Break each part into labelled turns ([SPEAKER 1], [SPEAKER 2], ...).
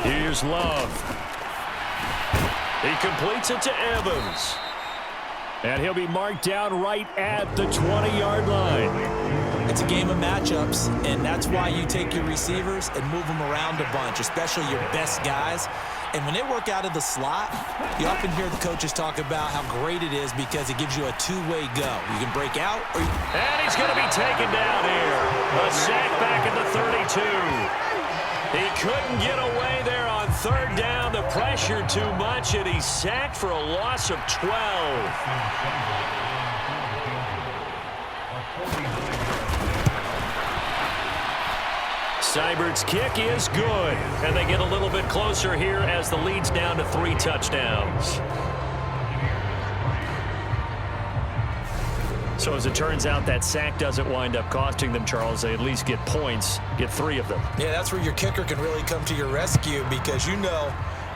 [SPEAKER 1] Here's Love. He completes it to Evans. And he'll be marked down right at the 20-yard line.
[SPEAKER 2] It's a game of matchups, and that's why you take your receivers and move them around a bunch, especially your best guys. And when they work out of the slot, you often hear the coaches talk about how great it is because it gives you a two-way go. You can break out, or
[SPEAKER 1] and he's going to be taken down here. A sack back at the 32. He couldn't get away there on third down. The pressure too much, and he's sacked for a loss of 12. Seibert's kick is good, and they get a little bit closer here as the lead's down to 3 touchdowns. So as it turns out, that sack doesn't wind up costing them, Charles. They at least get points, get 3 of them.
[SPEAKER 2] Yeah, that's where your kicker can really come to your rescue because you know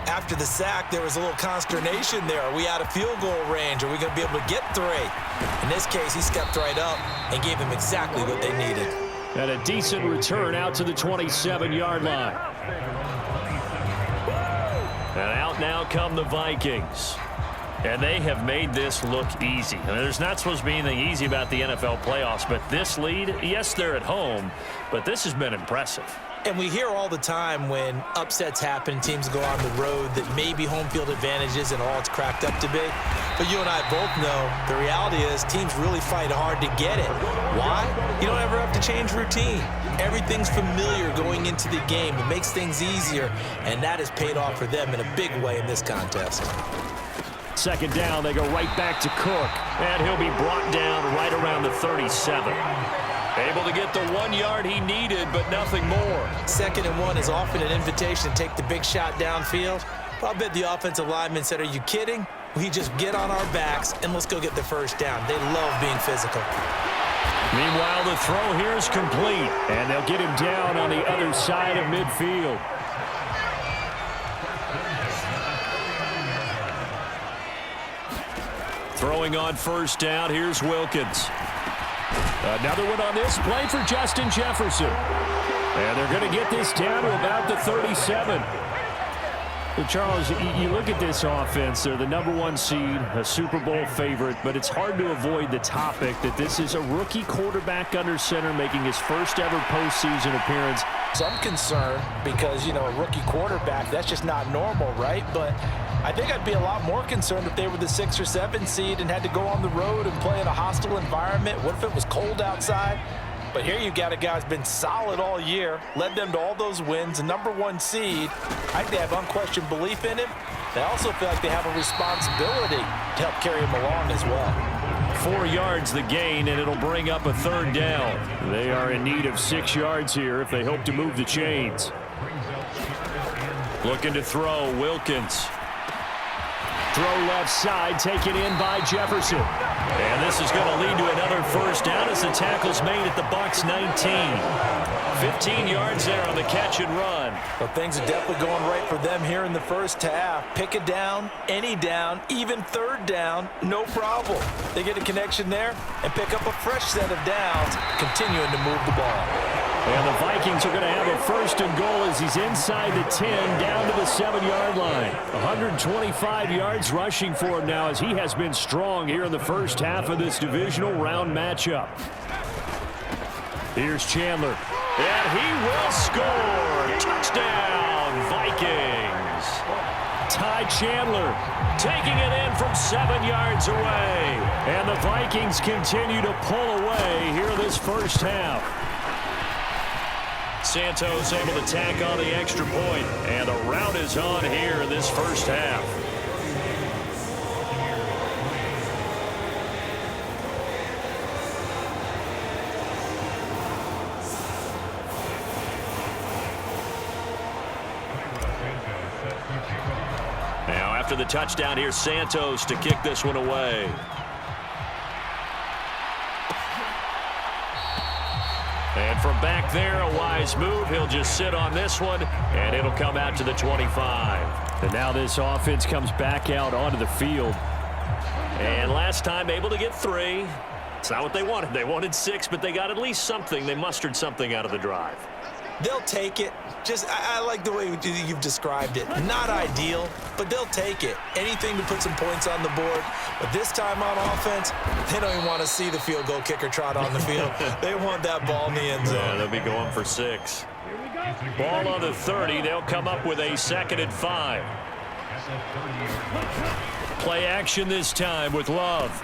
[SPEAKER 2] after the sack there was a little consternation there. Are we out of field goal range? Are we going to be able to get 3? In this case, he stepped right up and gave them exactly what they needed.
[SPEAKER 1] And a decent return out to the 27-yard line. And out now come the Vikings. And they have made this look easy. I mean, there's not supposed to be anything easy about the NFL playoffs, but this lead, yes, they're at home, but this has been impressive.
[SPEAKER 2] And we hear all the time when upsets happen, teams go on the road, that maybe home field advantage isn't all it's cracked up to be. But you and I both know the reality is teams really fight hard to get it. Why? You don't ever have to change routine. Everything's familiar going into the game. It makes things easier, and that has paid off for them in a big way in this contest.
[SPEAKER 1] Second down, they go right back to Cook, and he'll be brought down right around the 37. Able to get the 1 yard he needed, but nothing more.
[SPEAKER 2] 2nd and 1 is often an invitation to take the big shot downfield. But I bet the offensive lineman said, are you kidding? We just get on our backs and let's go get the first down. They love being physical.
[SPEAKER 1] Meanwhile, the throw here is complete, and they'll get him down on the other side of midfield. Throwing on first down, here's Wilkins. Another one on this play for Justin Jefferson. And they're going to get this down to about the 37. Well, Charles, you look at this offense, they're the #1 seed, a Super Bowl favorite, but it's hard to avoid the topic that this is a rookie quarterback under center making his first ever postseason appearance.
[SPEAKER 2] So I'm concerned because, you know, a rookie quarterback, that's just not normal, right? But I think I'd be a lot more concerned if they were the 6 or 7 seed and had to go on the road and play in a hostile environment. What if it was cold outside? But here you got a guy who's been solid all year, led them to all those wins, a #1 seed. I think they have unquestioned belief in him. They also feel like they have a responsibility to help carry him along as well.
[SPEAKER 1] 4 yards the gain, and it'll bring up a 3rd down. They are in need of 6 yards here if they hope to move the chains. Looking to throw, Wilkins. Throw left side, taken in by Jefferson. And this is going to lead to another first down as the tackle's made at the Bucs 19. 15 yards there on the catch and run.
[SPEAKER 2] Well, things are definitely going right for them here in the first half. Pick a down, any down, even 3rd down, no problem. They get a connection there and pick up a fresh set of downs, continuing to move the ball.
[SPEAKER 1] And the Vikings are going to have a 1st and goal as he's inside the 10, down to the 7-yard line. 125 yards rushing for him now as he has been strong here in the first half of this divisional round matchup. Here's Chandler. And he will score. Touchdown, Vikings. Ty Chandler taking it in from 7 yards away. And the Vikings continue to pull away here in this first half. Santos able to tack on the extra point, and the rout is on here in this first half. Now after the touchdown, here's Santos to kick this one away. And from back there, a wise move. He'll just sit on this one, and it'll come out to the 25. And now this offense comes back out onto the field. And last time able to get 3. It's not what they wanted. They wanted 6, but they got at least something. They mustered something out of the drive.
[SPEAKER 2] They'll take it. I like the way you've described it. Not ideal, but they'll take it. Anything to put some points on the board. But this time on offense, they don't even want to see the field goal kicker trot on the field. They want that ball in the end zone.
[SPEAKER 1] Yeah, they'll be going for 6. Ball on the 30. They'll come up with a 2nd and 5. Play action this time with Love.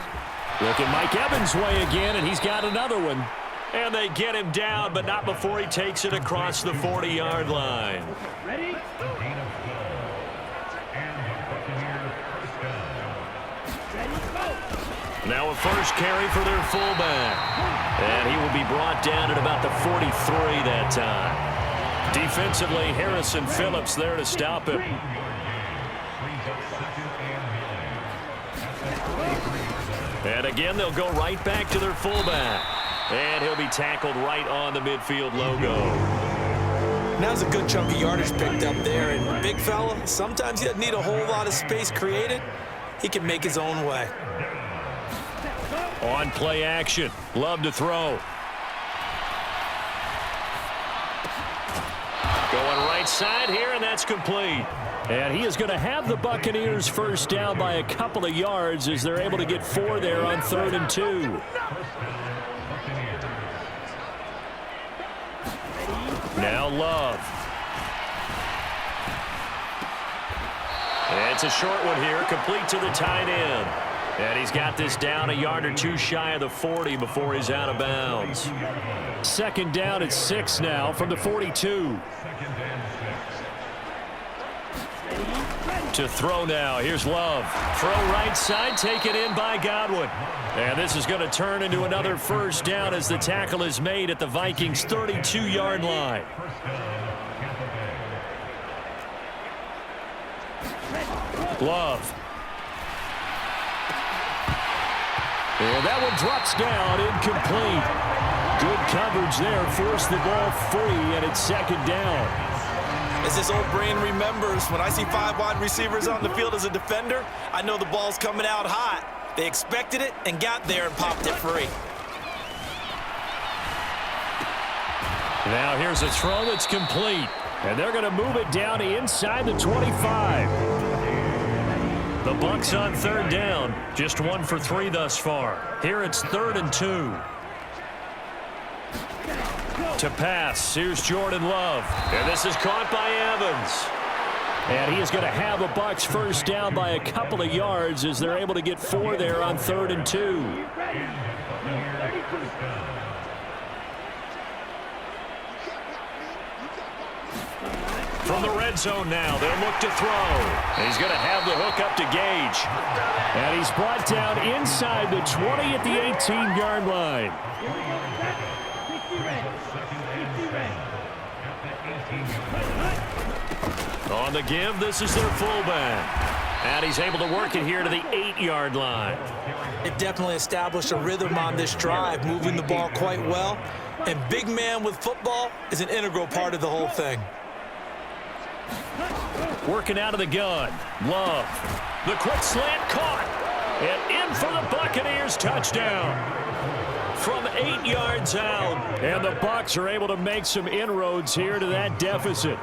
[SPEAKER 1] Looking Mike Evans' way again, and he's got another one. And they get him down, but not before he takes it across the 40-yard line.
[SPEAKER 3] Ready?
[SPEAKER 1] Now a first carry for their fullback. And he will be brought down at about the 43 that time. Defensively, Harrison Phillips there to stop him. And again, they'll go right back to their fullback. And he'll be tackled right on the midfield logo.
[SPEAKER 2] Now's a good chunk of yardage picked up there. And big fella, sometimes he doesn't need a whole lot of space created. He can make his own way.
[SPEAKER 1] On play action. Love to throw. Going right side here, and that's complete. And he is going to have the Buccaneers first down by a couple of yards as they're able to get 4 there on 3rd and 2. Now Love. It's a short one here, complete to the tight end. And he's got this down a yard or 2 shy of the 40 before he's out of bounds. 2nd down at 6 now from the 42. To throw now. Here's Love. Throw right side, taken in by Godwin. And this is going to turn into another first down as the tackle is made at the Vikings' 32-yard line. Love. And that one drops down, incomplete. Good coverage there, forced the ball free, and it's 2nd down.
[SPEAKER 2] As this old brain remembers, when I see 5 wide receivers on the field as a defender, I know the ball's coming out hot. They expected it and got there and popped it free.
[SPEAKER 1] Now here's a throw that's complete. And they're going to move it down to inside the 25. The Bucs on 3rd down. Just 1 for 3 thus far. Here it's 3rd and 2. To pass, here's Jordan Love. And this is caught by Evans. And he is going to have a Bucs first down by a couple of yards as they're able to get 4 there on 3rd and 2. From the red zone now, they'll look to throw. And he's going to have the hook up to Gage. And he's brought down inside the 20 at the 18-yard line. On the give, this is their fullback. And he's able to work it here to the 8-yard line.
[SPEAKER 2] It definitely established a rhythm on this drive, moving the ball quite well. And big man with football is an integral part of the whole thing.
[SPEAKER 1] Working out of the gun. Love. The quick slant caught. And in for the Buccaneers touchdown. From 8 yards out. And the Bucs are able to make some inroads here to that deficit.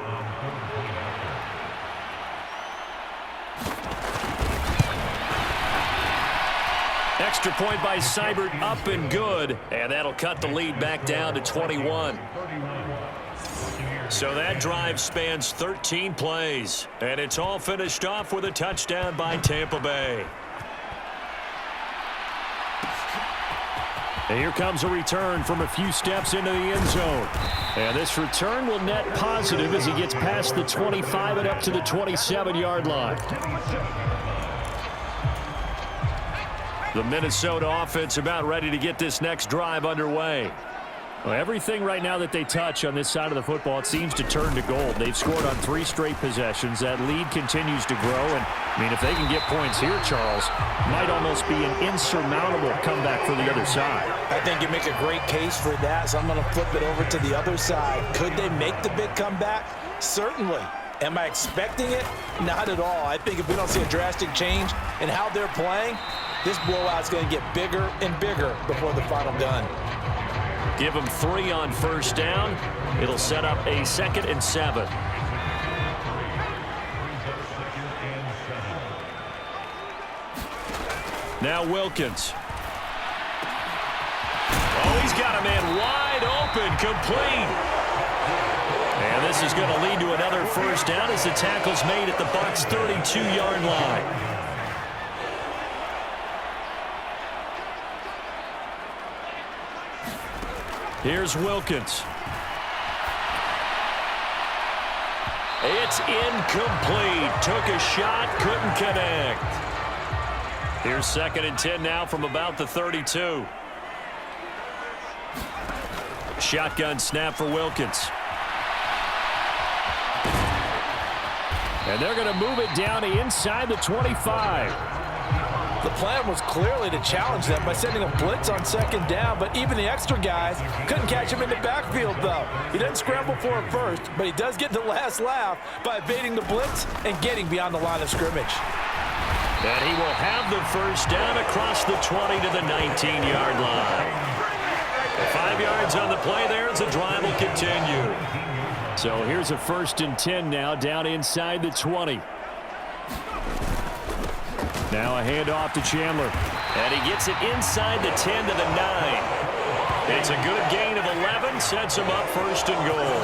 [SPEAKER 1] Extra point by Seibert, up and good. And that'll cut the lead back down to 21. So that drive spans 13 plays. And it's all finished off with a touchdown by Tampa Bay. And here comes a return from a few steps into the end zone. And this return will net positive as he gets past the 25 and up to the 27-yard line. The Minnesota offense about ready to get this next drive underway. Well, everything right now that they touch on this side of the football, it seems to turn to gold. They've scored on 3 straight possessions. That lead continues to grow. And, I mean, if they can get points here, Charles, might almost be an insurmountable comeback for the other side.
[SPEAKER 2] I think you make a great case for that, so I'm going to flip it over to the other side. Could they make the big comeback? Certainly. Am I expecting it? Not at all. I think if we don't see a drastic change in how they're playing, this blowout's going to get bigger and bigger before the final gun.
[SPEAKER 1] Give them 3 on first down. It'll set up a 2nd and 7. Now Wilkins. Oh, he's got a man wide open, complete. And this is going to lead to another first down as the tackle's made at the Bucs' 32-yard line. Here's Wilkins. It's incomplete. Took a shot, couldn't connect. Here's 2nd and 10 now from about the 32. Shotgun snap for Wilkins. And they're going to move it down to inside the 25.
[SPEAKER 2] The plan was clearly to challenge them by sending a blitz on 2nd down, but even the extra guys couldn't catch him in the backfield, though. He doesn't scramble for it first, but he does get the last laugh by evading the blitz and getting beyond the line of scrimmage.
[SPEAKER 1] And he will have the first down across the 20 to the 19-yard line. 5 yards on the play there as the drive will continue. So here's a 1st and 10 now down inside the 20. Now a handoff to Chandler. And he gets it inside the 10 to the 9. It's a good gain of 11. Sets him up 1st and goal.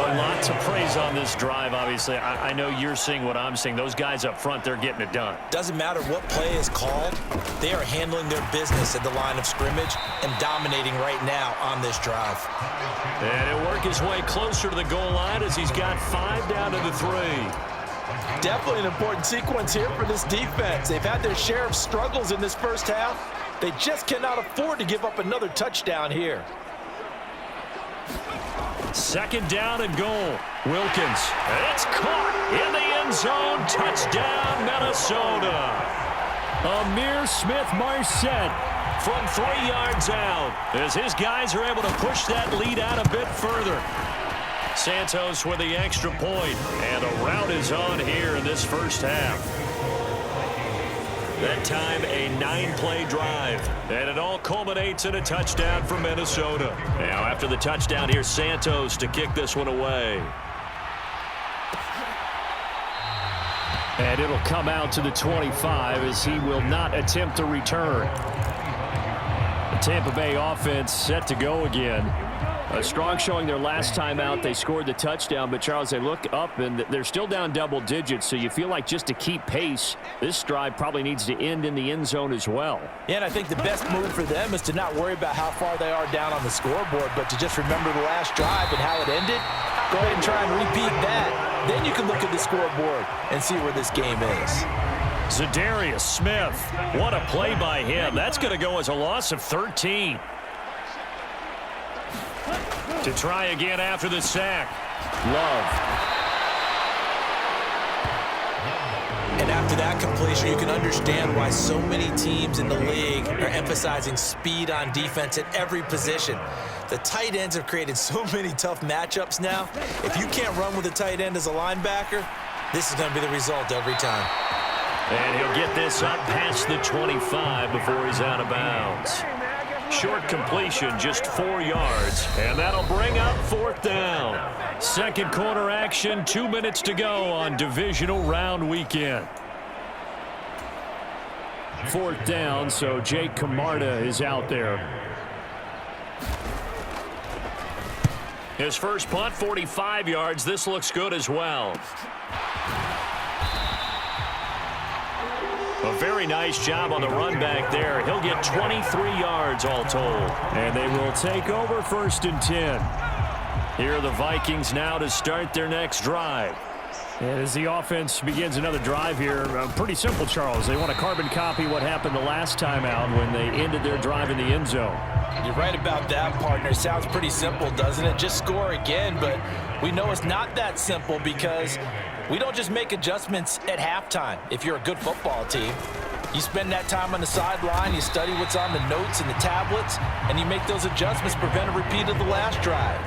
[SPEAKER 1] A lot to praise on this drive, obviously. I know you're seeing what I'm seeing. Those guys up front, they're getting it done.
[SPEAKER 2] Doesn't matter what play is called. They are handling their business at the line of scrimmage and dominating right now on this drive.
[SPEAKER 1] And he'll work his way closer to the goal line as he's got 5 down to the 3.
[SPEAKER 2] Definitely an important sequence here for this defense. They've had their share of struggles in this first half. They just cannot afford to give up another touchdown here.
[SPEAKER 1] 2nd down and goal. Wilkins. And it's caught in the end zone. Touchdown, Minnesota. Amir Smith-Marset from 3 yards out as his guys are able to push that lead out a bit further. Santos with the extra point, and a rout is on here in this first half. That time a 9-play drive, and it all culminates in a touchdown for Minnesota. Now after the touchdown, here's Santos to kick this one away. And it'll come out to the 25 as he will not attempt to return. The Tampa Bay offense set to go again. A strong showing their last time out. They scored the touchdown, but Charles, they look up and they're still down double digits, so you feel like just to keep pace, this drive probably needs to end in the end zone as well.
[SPEAKER 2] Yeah, and I think the best move for them is to not worry about how far they are down on the scoreboard, but to just remember the last drive and how it ended. Go ahead and try and repeat that. Then you can look at the scoreboard and see where this game is.
[SPEAKER 1] Zadarius Smith, what a play by him. That's going to go as a loss of 13. To try again after the sack. Love.
[SPEAKER 2] And after that completion, you can understand why so many teams in the league are emphasizing speed on defense at every position. The tight ends have created so many tough matchups now. If you can't run with a tight end as a linebacker, this is going to be the result every time.
[SPEAKER 1] And he'll get this up past the 25 before he's out of bounds. Short completion, just 4 yards, and that'll bring up 4th down. Second quarter action, 2 minutes to go on divisional round weekend. 4th down, so Jake Camarda is out there. His first punt, 45 yards. This looks good as well. A very nice job on the run back there. He'll get 23 yards all told. And they will take over 1st and 10. Here are the Vikings now to start their next drive. And as the offense begins another drive here, pretty simple, Charles. They want to carbon copy what happened the last time out when they ended their drive in the end zone.
[SPEAKER 2] You're right about that, partner. Sounds pretty simple, doesn't it? Just score again, but we know it's not that simple because we don't just make adjustments at halftime. If you're a good football team, you spend that time on the sideline, you study what's on the notes and the tablets, and you make those adjustments to prevent a repeat of the last drive.